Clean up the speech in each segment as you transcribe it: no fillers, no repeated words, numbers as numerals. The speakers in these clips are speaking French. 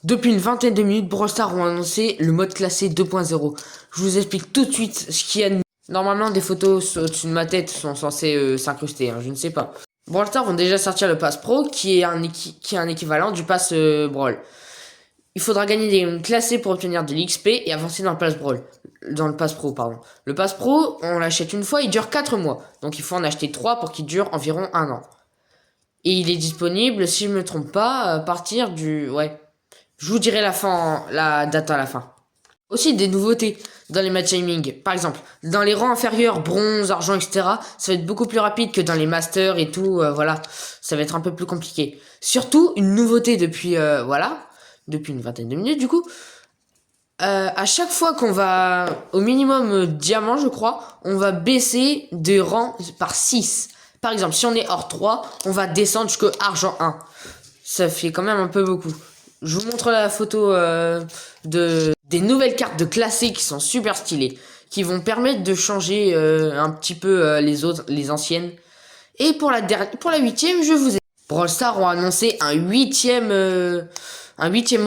Depuis une vingtaine de minutes, Brawl Stars ont annoncé le mode classé 2.0. Je vous explique tout de suite ce qu'il y a de... Normalement, des photos au-dessus de ma tête sont censées s'incruster, je ne sais pas. Brawl Stars vont déjà sortir le Pass Pro, qui est un équivalent du Pass Brawl. Il faudra gagner des classés pour obtenir de l'XP et avancer dans le Pass Brawl. Dans le Pass Pro, pardon. Le Pass Pro, on l'achète une fois, il dure 4 mois. Donc il faut en acheter 3 pour qu'il dure environ 1 an. Et il est disponible, si je me trompe pas, à partir du... Ouais. Je vous dirai la date à la fin. Aussi des nouveautés dans les matchmaking. Par exemple, dans les rangs inférieurs, bronze, argent, etc. Ça va être beaucoup plus rapide que dans les masters et tout. Voilà, ça va être un peu plus compliqué. Surtout, une nouveauté depuis, depuis une vingtaine de minutes du coup. À chaque fois qu'on va au minimum diamant, je crois, on va baisser de rang par 6. Par exemple, si on est hors 3, on va descendre jusqu'au argent 1. Ça fait quand même un peu beaucoup. Je vous montre la photo des nouvelles cartes de classés qui sont super stylées, qui vont permettre de changer un petit peu les anciennes. Et pour la huitième, je vous ai... Brawl Stars ont annoncé un huitième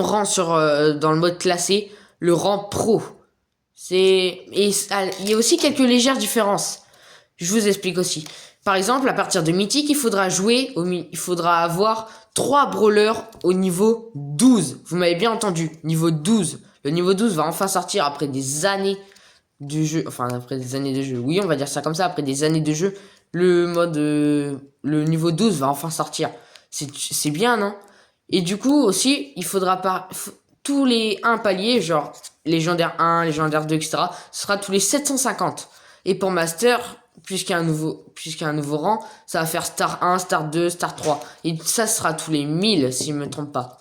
rang dans le mode classé, le rang pro. Il y a aussi quelques légères différences. Je vous explique aussi. Par exemple, à partir de mythique, il faudra avoir 3 brawlers au niveau 12. Vous m'avez bien entendu, niveau 12. Le niveau 12 va enfin sortir après des années de jeu. Enfin, après des années de jeu. Oui, on va dire ça comme ça, après des années de jeu. Le niveau 12 va enfin sortir. C'est bien, non? Et du coup, aussi, il faudra pas... Tous les 1 paliers, genre légendaire 1, légendaire 2, etc. Ce sera tous les 750. Et pour Master, puisqu'il y a un nouveau rang, ça va faire Star 1, Star 2, Star 3. Et ça sera tous les 1000, si je me trompe pas.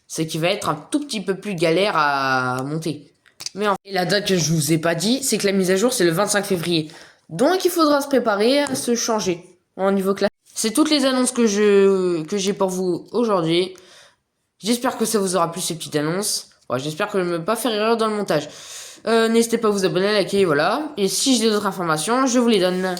Ce qui va être un tout petit peu plus galère à monter. Et la date que je vous ai pas dit, c'est que la mise à jour, c'est le 25 février. Donc il faudra se préparer à se changer en niveau classe. C'est toutes les annonces que j'ai pour vous aujourd'hui. J'espère que ça vous aura plu ces petites annonces. Ouais, j'espère que je ne vais pas faire erreur dans le montage. N'hésitez pas à vous abonner, à liker, voilà. Et si j'ai d'autres informations, je vous les donne.